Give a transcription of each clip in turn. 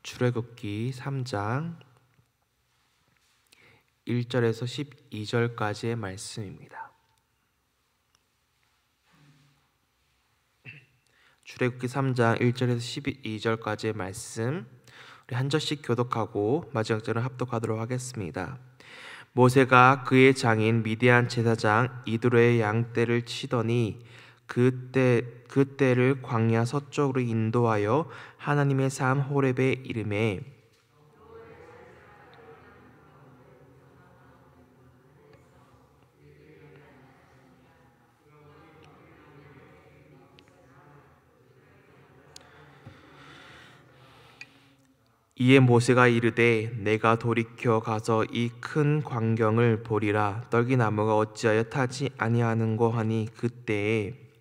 출애굽기 3장 1절에서 12절까지의 말씀입니다. 출애굽기 3장 1절에서 12절까지의 말씀, 우리 한 절씩 교독하고 마지막 절은 합독하도록 하겠습니다. 모세가 그의 장인 미디안 제사장 이드로의 양떼를 치더니 그때를 광야 서쪽으로 인도하여 하나님의 산 호렙에 이르매 이에 모세가 이르되 내가 돌이켜 가서 이 큰 광경을 보리라. 떨기나무가 어찌하여 타지 아니하는고 하니 그때에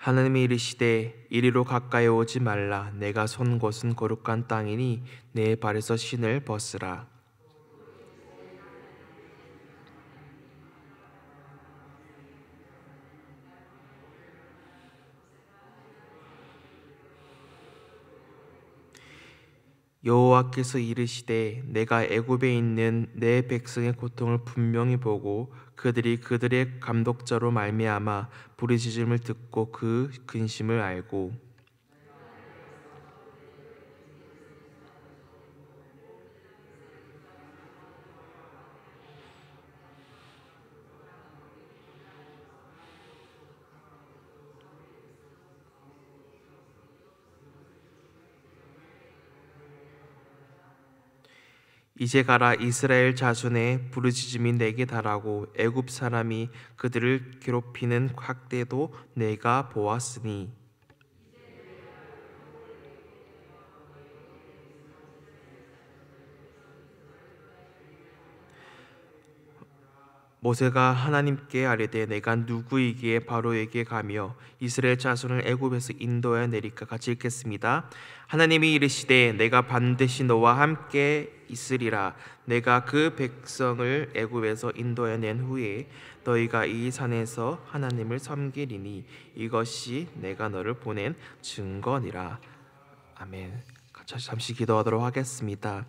하나님이 이르시되 이리로 가까이 오지 말라. 내가 선 곳은 거룩한 땅이니 내 발에서 신을 벗으라. 여호와께서 이르시되 내가 애굽에 있는 내 백성의 고통을 분명히 보고 그들의 감독자로 말미암아 부르짖음을 듣고 그 근심을 알고 이제 가라. 이스라엘 자손의 부르짖음이 내게 달하고 애굽 사람이 그들을 괴롭히는 학대도 내가 보았으니 모세가 하나님께 아뢰되 내가 누구이기에 바로에게 가며 이스라엘 자손을 애굽에서 인도하여 내릴까? 같이 읽겠습니다. 하나님이 이르시되 내가 반드시 너와 함께 있으리라. 내가 그 백성을 애굽에서 인도하여 낸 후에 너희가 이 산에서 하나님을 섬기리니 이것이 내가 너를 보낸 증거니라. 아멘. 잠시 기도하도록 하겠습니다.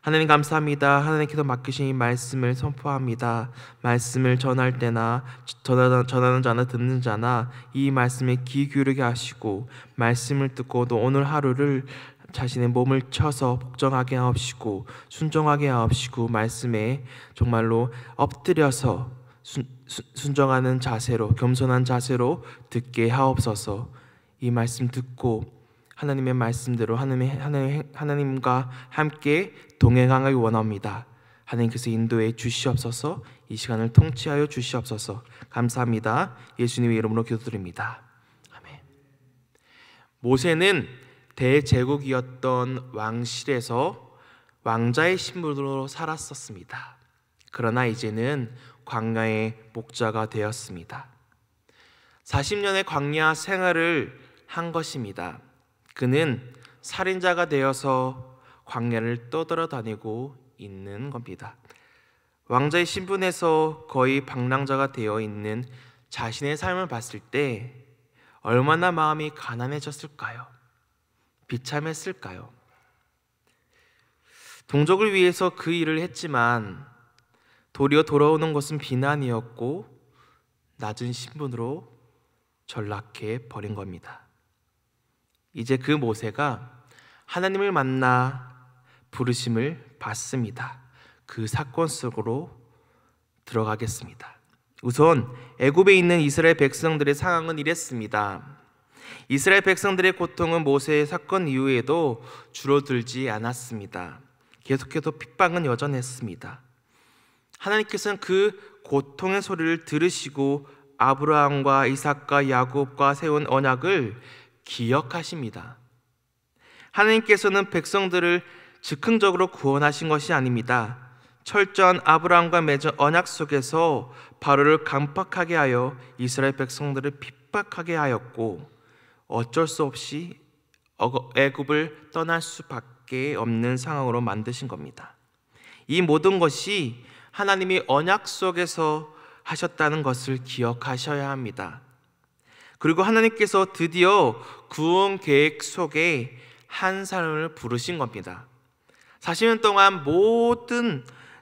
하나님 감사합니다. 하나님께서 맡기신 이 말씀을 선포합니다. 말씀을 전할 때나 전하는 자나 듣는 자나 이 말씀에 귀 기울이게 하시고 말씀을 듣고 또 오늘 하루를 자신의 몸을 쳐서 복종하게 하옵시고 순종하게 하옵시고 말씀에 정말로 엎드려서 순종하는 자세로 겸손한 자세로 듣게 하옵소서. 이 말씀 듣고 하나님의 말씀대로 하나님과 함께 동행하길 원합니다. 하나님께서 인도해 주시옵소서. 이 시간을 통치하여 주시옵소서. 감사합니다. 예수님의 이름으로 기도드립니다. 아멘. 모세는 대제국이었던 왕실에서 왕자의 신분으로 살았었습니다. 그러나 이제는 광야의 목자가 되었습니다. 40년의 광야 생활을 한 것입니다. 그는 살인자가 되어서 광야를 떠돌아다니고 있는 겁니다. 왕자의 신분에서 거의 방랑자가 되어 있는 자신의 삶을 봤을 때 얼마나 마음이 가난해졌을까요? 비참했을까요? 동족을 위해서 그 일을 했지만 도리어 돌아오는 것은 비난이었고 낮은 신분으로 전락해 버린 겁니다. 이제 그 모세가 하나님을 만나 부르심을 받습니다. 그 사건 속으로 들어가겠습니다. 우선 애굽에 있는 이스라엘 백성들의 상황은 이랬습니다. 이스라엘 백성들의 고통은 모세의 사건 이후에도 줄어들지 않았습니다. 계속해서 핍박은 여전했습니다. 하나님께서는 그 고통의 소리를 들으시고 아브라함과 이삭과 야곱과 세운 언약을 기억하십니다. 하나님께서는 백성들을 즉흥적으로 구원하신 것이 아닙니다. 철저한 아브라함과 맺은 언약 속에서 바로를 강팍하게 하여 이스라엘 백성들을 핍박하게 하였고 어쩔 수 없이 애굽을 떠날 수밖에 수밖에 없는 상황으로 만드신 겁니다. 이 모든 것이 하나님이 언약 속에서 하셨다는 것을 기억하셔야 합니다. 그리고 하나님께서 드디어 구원 계획 속에 한 사람을 부르신 겁니다. 40년 동안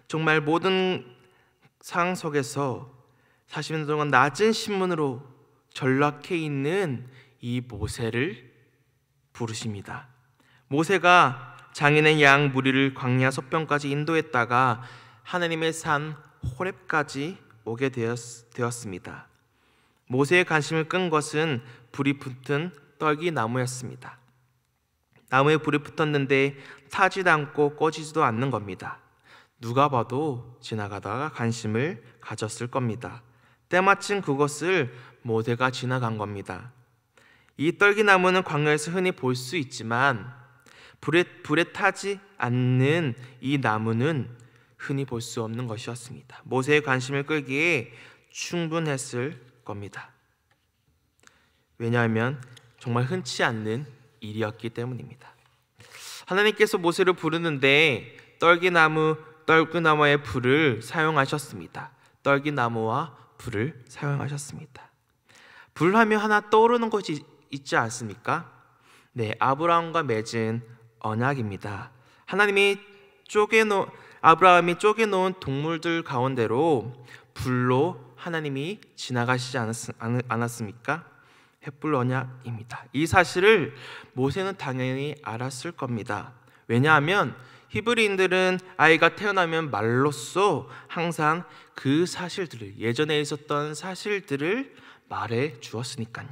정말 모든 상황 속에서 40년 동안 낮은 신분으로 전락해 있는 이 모세를 부르십니다. 모세가 장인의 양 무리를 광야 속변까지 인도했다가 하나님의 산 호렙까지 오게 되었습니다. 모세의 관심을 끈 것은 불이 붙은 떨기나무였습니다. 나무에 불이 붙었는데 타지도 않고 꺼지지도 않는 겁니다. 누가 봐도 지나가다가 관심을 가졌을 겁니다. 때마침 그것을 모세가 지나간 겁니다. 이 떨기나무는 광야에서 흔히 볼 수 있지만 불에 타지 않는 이 나무는 흔히 볼 수 없는 것이었습니다. 모세의 관심을 끌기에 충분했을 겁니다. 왜냐하면 정말 흔치 않는 일이었기 때문입니다. 하나님께서 모세를 부르는데 떨기나무의 불을 사용하셨습니다. 떨기나무와 불을 사용하셨습니다. 불하면 하나 떠오르는 것이 있지 않습니까? 네, 아브라함과 맺은 언약입니다. 아브라함이 쪼개놓은 동물들 가운데로 불로 하나님이 지나가시지 않았습니까? 횃불 언약입니다. 이 사실을 모세는 당연히 알았을 겁니다. 왜냐하면 히브리인들은 아이가 태어나면 말로써 항상 그 사실들을, 예전에 있었던 사실들을 말해 주었으니까요.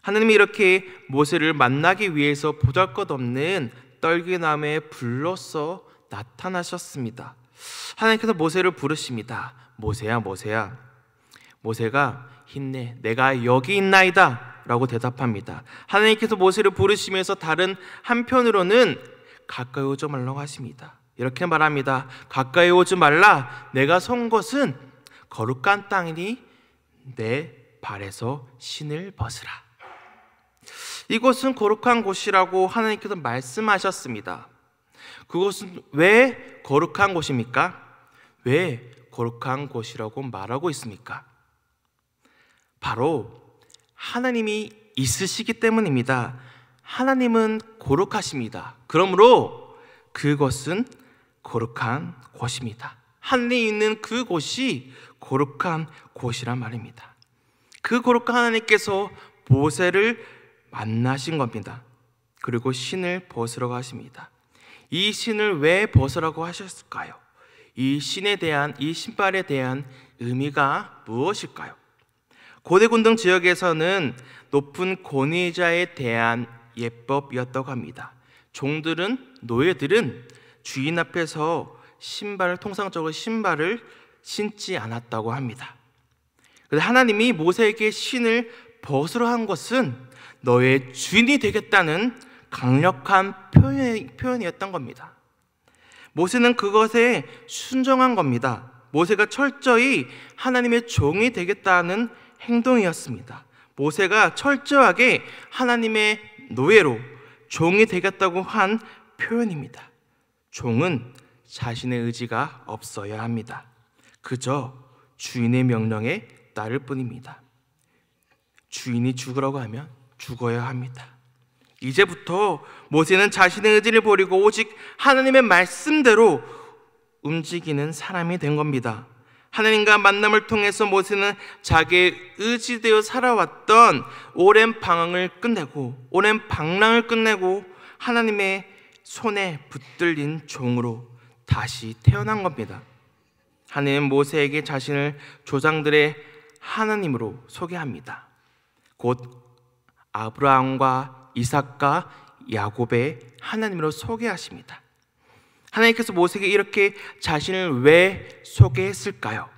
하나님이 이렇게 모세를 만나기 위해서 보잘것없는 떨기나무의 불로써 나타나셨습니다. 하나님께서 모세를 부르십니다. 모세야, 모세야. 모세가 힘내, 내가 여기 있나이다 라고 대답합니다. 하나님께서 모세를 부르시면서 다른 한편으로는 가까이 오지 말라고 하십니다. 이렇게 말합니다. 가까이 오지 말라. 내가 선 곳은 거룩한 땅이니 내 발에서 신을 벗으라. 이곳은 거룩한 곳이라고 하나님께서 말씀하셨습니다. 그곳은 왜 거룩한 곳입니까? 왜 거룩한 곳이라고 말하고 있습니까? 바로 하나님이 있으시기 때문입니다. 하나님은 거룩하십니다. 그러므로 그곳은 거룩한 곳입니다. 하늘에 있는 그곳이 거룩한 곳이란 말입니다. 그 거룩한 하나님께서 모세를 만나신 겁니다. 그리고 신을 벗으라고 하십니다. 이 신을 왜 벗으라고 하셨을까요? 이 신발에 대한 의미가 무엇일까요? 고대 군동 지역에서는 높은 권위자에 대한 예법이었다고 합니다. 노예들은 주인 앞에서 통상적으로 신발을 신지 않았다고 합니다. 그런데 하나님이 모세에게 신을 벗으라 한 것은 너의 주인이 되겠다는 강력한 표현이었던 겁니다. 모세는 그것에 순종한 겁니다. 모세가 철저히 하나님의 종이 되겠다는 행동이었습니다. 모세가 철저하게 하나님의 노예로 종이 되겠다고 한 표현입니다. 종은 자신의 의지가 없어야 합니다. 그저 주인의 명령에 따를 뿐입니다. 주인이 죽으라고 하면 죽어야 합니다. 이제부터 모세는 자신의 의지를 버리고 오직 하나님의 말씀대로 움직이는 사람이 된 겁니다. 하나님과 만남을 통해서 모세는 자기의 의지되어 살아왔던 오랜 방랑을 끝내고 하나님의 손에 붙들린 종으로 다시 태어난 겁니다. 하나님은 모세에게 자신을 조상들의 하나님으로 소개합니다. 곧 아브라함과 이삭과 야곱의 하나님으로 소개하십니다. 하나님께서 모세에게 이렇게 자신을 왜 소개했을까요?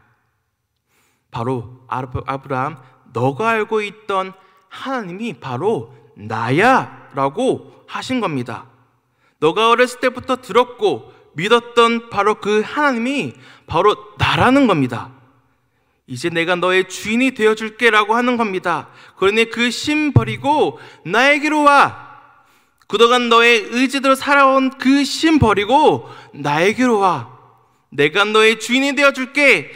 바로 아브라함, 너가 알고 있던 하나님이 바로 나야 라고 하신 겁니다. 너가 어렸을 때부터 들었고 믿었던 바로 그 하나님이 바로 나라는 겁니다. 이제 내가 너의 주인이 되어줄게 라고 하는 겁니다. 그러니 그 신 버리고 나에게로 와. 그동안 너의 의지대로 살아온 그 심 버리고 나에게로 와. 내가 너의 주인이 되어줄게.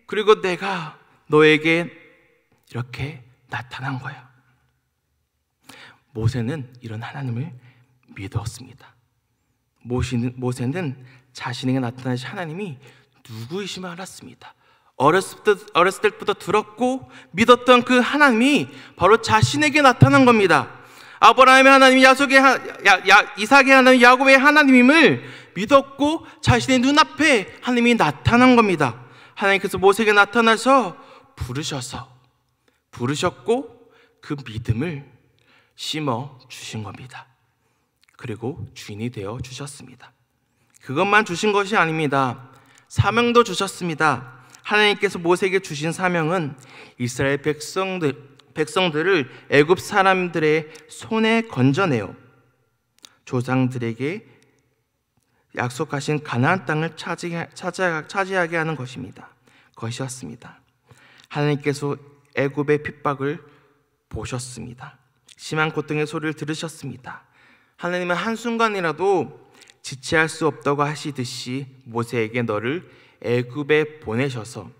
그리고 내가 너에게 이렇게 나타난 거야. 모세는 이런 하나님을 믿었습니다. 모세는 자신에게 나타나신 하나님이 누구이심을 알았습니다. 어렸을 때부터 들었고 믿었던 그 하나님이 바로 자신에게 나타난 겁니다. 아브라함의 하나님, 이삭의 하나님, 야곱의 하나님임을 믿었고 자신의 눈앞에 하나님이 나타난 겁니다. 하나님께서 모세에게 나타나서 부르셨고 그 믿음을 심어 주신 겁니다. 그리고 주인이 되어 주셨습니다. 그것만 주신 것이 아닙니다. 사명도 주셨습니다. 하나님께서 모세에게 주신 사명은 이스라엘 백성들을 애굽 사람들의 손에 건져내어 조상들에게 약속하신 가나안 땅을 차지하게 하는 것이었습니다. 하나님께서 애굽의 핍박을 보셨습니다. 심한 고통의 소리를 들으셨습니다. 하나님은 한순간이라도 지체할 수 없다고 하시듯이 모세에게 너를 애굽에 보내서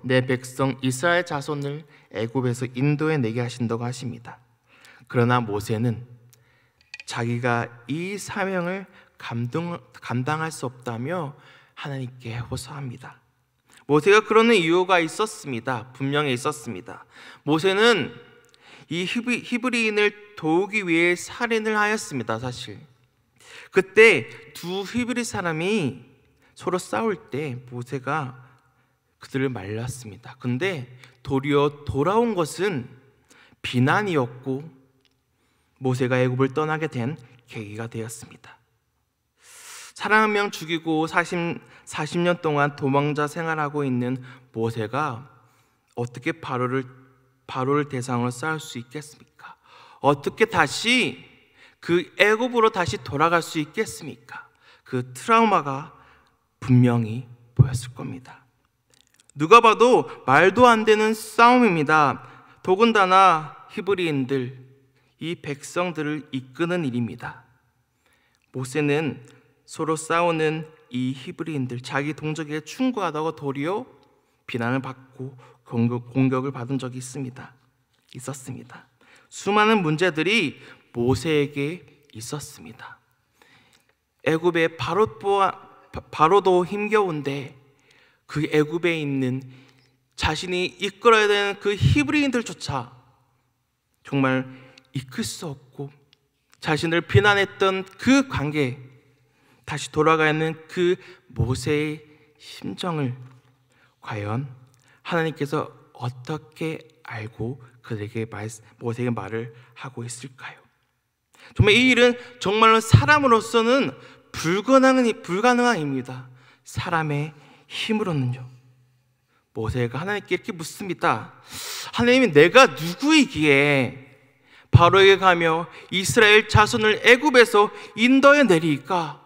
내 백성 이스라엘 자손을 애굽에서 인도해 내게 하신다고 하십니다. 그러나 모세는 자기가 이 사명을 감당할 수 없다며 하나님께 호소합니다. 모세가 그러는 이유가 있었습니다. 분명히 있었습니다. 모세는 이 히브리인을 도우기 위해 살인을 하였습니다. 사실 그때 두 히브리 사람이 서로 싸울 때 모세가 그들을 말렸습니다. 근데 도리어 돌아온 것은 비난이었고 모세가 애굽을 떠나게 된 계기가 되었습니다. 사람 한 명 죽이고 40년 동안 도망자 생활하고 있는 모세가 어떻게 바로를 대상으로 쌓을 수 있겠습니까? 어떻게 다시 그 애굽으로 다시 돌아갈 수 있겠습니까? 그 트라우마가 분명히 보였을 겁니다. 누가 봐도 말도 안 되는 싸움입니다. 더군다나 히브리인들, 이 백성들을 이끄는 일입니다. 모세는 서로 싸우는 이 히브리인들, 자기 동족에게 충고하다가 도리어 비난을 받고 공격을 받은 적이 있었습니다. 수많은 문제들이 모세에게 있었습니다. 애굽의 바로도 힘겨운데 그 애굽에 있는 자신이 이끌어야 되는 그 히브리인들조차 정말 이끌 수 없고 자신을 비난했던 그 관계, 다시 돌아가야 하는 그 모세의 심정을 과연 하나님께서 어떻게 알고 모세에게 말을 하고 있을까요? 정말 이 일은 정말로 사람으로서는 불가능한 일입니다. 사람의 힘으로는요. 모세가 하나님께 이렇게 묻습니다. 하나님이 내가 누구이기에 바로에게 가며 이스라엘 자손을 애굽에서 인도해 내리까?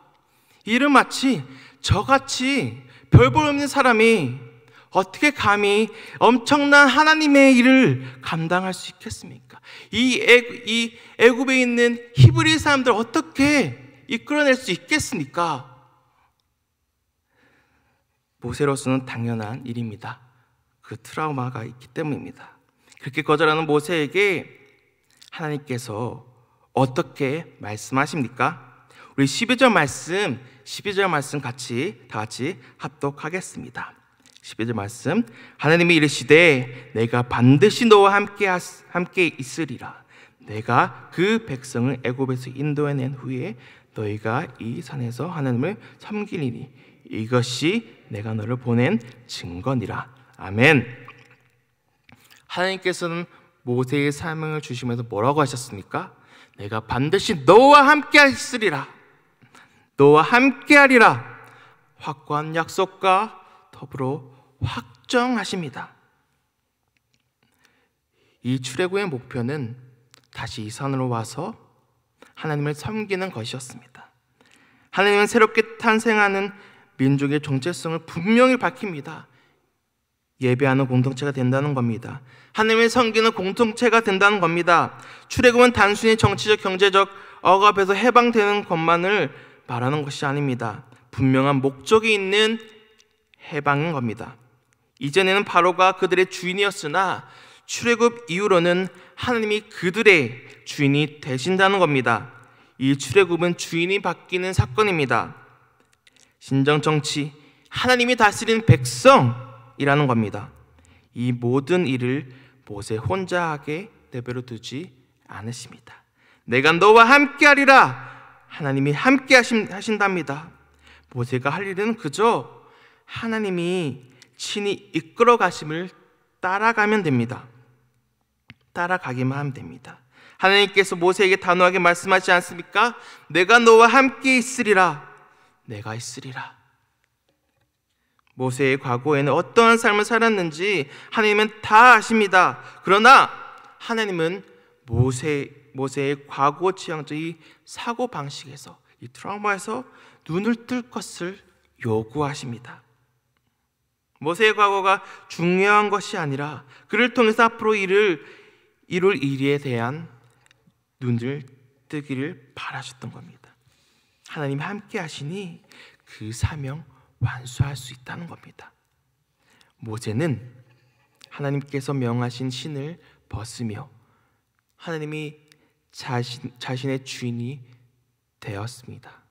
이는 마치 저같이 별 볼 없는 사람이 어떻게 감히 엄청난 하나님의 일을 감당할 수 있겠습니까? 이 애굽에 있는 히브리 사람들 어떻게 이끌어낼 수 있겠습니까? 모세로서는 당연한 일입니다. 그 트라우마가 있기 때문입니다. 그렇게 거절하는 모세에게 하나님께서 어떻게 말씀하십니까? 우리 12절 말씀 다 같이 합독하겠습니다. 12절 말씀, 하나님이 이르시되 내가 반드시 너와 함께 있으리라. 내가 그 백성을 애굽에서 인도해낸 후에 너희가 이 산에서 하나님을 섬기리니 이것이 내가 너를 보낸 증거니라. 아멘. 하나님께서는 모세의 사명을 주시면서 뭐라고 하셨습니까? 내가 반드시 너와 함께 있으리라. 너와 함께 하리라. 확고한 약속과 더불어 확정하십니다. 이 출애굽의 목표는 다시 이 산으로 와서 하나님을 섬기는 것이었습니다. 하나님은 새롭게 탄생하는 민족의 정체성을 분명히 밝힙니다. 예배하는 공동체가 된다는 겁니다. 하나님을 섬기는 공동체가 된다는 겁니다. 출애굽은 단순히 정치적, 경제적 억압에서 해방되는 것만을 말하는 것이 아닙니다. 분명한 목적이 있는 해방인 겁니다. 이전에는 바로가 그들의 주인이었으나 출애굽 이후로는 하나님이 그들의 주인이 되신다는 겁니다. 이 출애굽은 주인이 바뀌는 사건입니다. 신정 정치, 하나님이 다스리는 백성이라는 겁니다. 이 모든 일을 모세 혼자 하게 내버려 두지 않으십니다. 내가 너와 함께하리라. 하나님이 함께 하신답니다. 모세가 할 일은 그저 하나님이 친히 이끌어 가심을 따라가면 됩니다. 따라가기만 하면 됩니다. 하나님께서 모세에게 단호하게 말씀하지 않습니까? 내가 너와 함께 있으리라. 내가 있으리라. 모세의 과거에는 어떠한 삶을 살았는지 하나님은 다 아십니다. 그러나 하나님은 모세의 과거 지향적 이 사고 방식에서, 이 트라우마에서 눈을 뜰 것을 요구하십니다. 모세의 과거가 중요한 것이 아니라 그를 통해서 앞으로 이룰 일에 대한 눈을 뜨기를 바라셨던 겁니다. 하나님이 함께 하시니 그 사명 완수할 수 있다는 겁니다. 모세는 하나님께서 명하신 신을 벗으며 하나님이 자신의 주인이 되었습니다.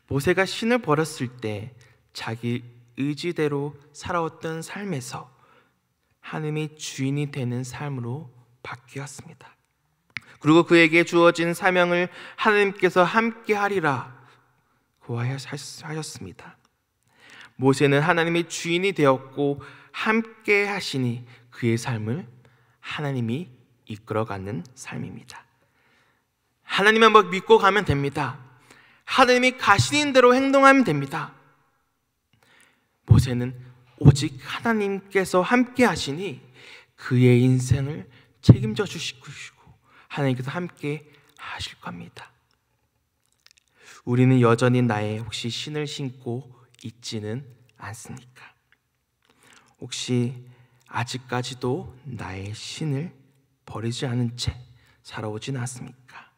모세가 신을 버렸을 때 자기 의지대로 살아왔던 삶에서 하나님이 주인이 되는 삶으로 바뀌었습니다. 그리고 그에게 주어진 사명을 하나님께서 함께 하리라 고하셨습니다. 모세는 하나님의 주인이 되었고 함께 하시니 그의 삶을 하나님이 이끌어가는 삶입니다. 하나님만 믿고 가면 됩니다. 하나님이 가시는 대로 행동하면 됩니다. 모세는 오직 하나님께서 함께 하시니 그의 인생을 책임져 주시고 하나님께서 함께 하실 겁니다. 우리는 여전히 나의 혹시 신을 신고 있지는 않습니까? 혹시 아직까지도 나의 신을 버리지 않은 채 살아오진 않습니까?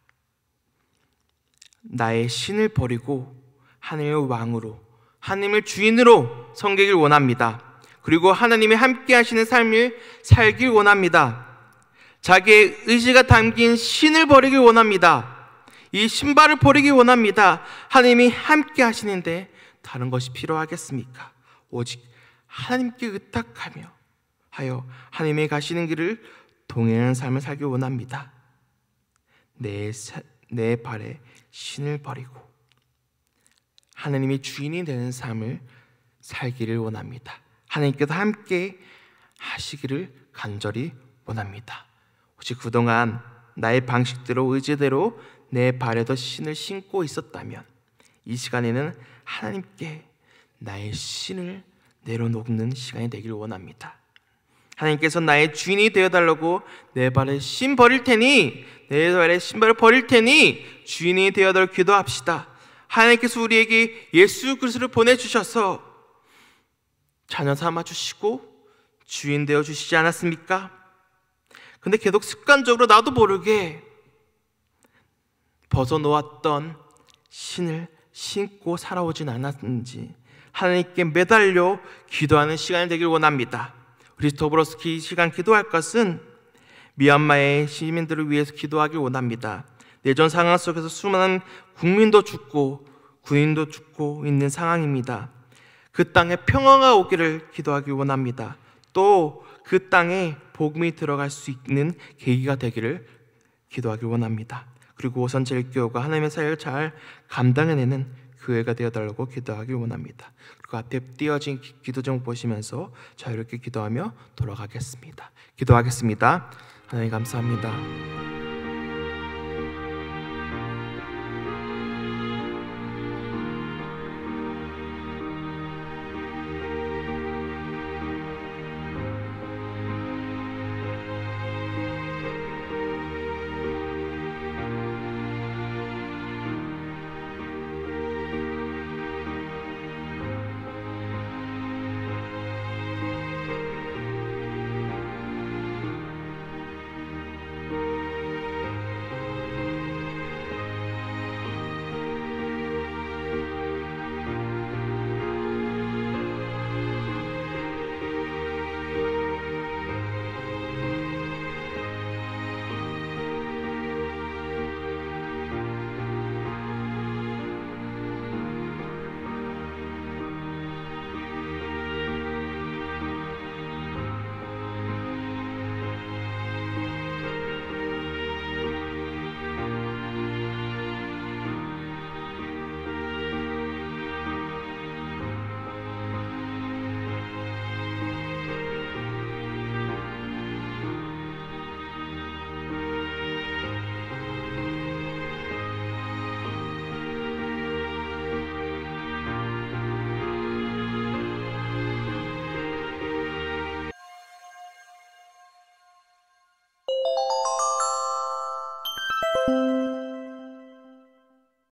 나의 신을 버리고 하나님의 왕으로, 하나님을 주인으로 섬기길 원합니다. 그리고 하나님이 함께 하시는 삶을 살길 원합니다. 자기의 의지가 담긴 신을 버리길 원합니다. 이 신발을 버리길 원합니다. 하나님이 함께 하시는데 다른 것이 필요하겠습니까? 오직 하나님께 의탁하며 하여 하나님의 가시는 길을 동행하는 삶을 살길 원합니다. 내 발에 신을 버리고 하나님이 주인이 되는 삶을 살기를 원합니다. 하나님께서 함께 하시기를 간절히 원합니다. 혹시 그동안 나의 방식대로, 의지대로 내 발에도 신을 신고 있었다면 이 시간에는 하나님께 나의 신을 내려놓는 시간이 되기를 원합니다. 하나님께서 나의 주인이 되어달라고 내 발에 신 버릴 테니, 내 발에 신발을 버릴 테니 주인이 되어달라고 기도합시다. 하나님께서 우리에게 예수 그리스도를 보내주셔서 자녀 삼아주시고 주인 되어주시지 않았습니까? 근데 계속 습관적으로 나도 모르게 벗어놓았던 신을 신고 살아오진 않았는지 하나님께 매달려 기도하는 시간이 되길 원합니다. 우리 더불어서 이 시간 기도할 것은 미얀마의 시민들을 위해서 기도하길 원합니다. 내전 상황 속에서 수많은 국민도 죽고 군인도 죽고 있는 상황입니다. 그 땅에 평화가 오기를 기도하길 원합니다. 또 그 땅에 복음이 들어갈 수 있는 계기가 되기를 기도하길 원합니다. 그리고 오선제일교회가 하나님의 사역을 잘 감당해내는 교회가 되어달라고 기도하길 원합니다. 그리고 앞에 띄어진 기도 제목 보시면서 자유롭게 기도하며 돌아가겠습니다. 기도하겠습니다. 하나님 감사합니다.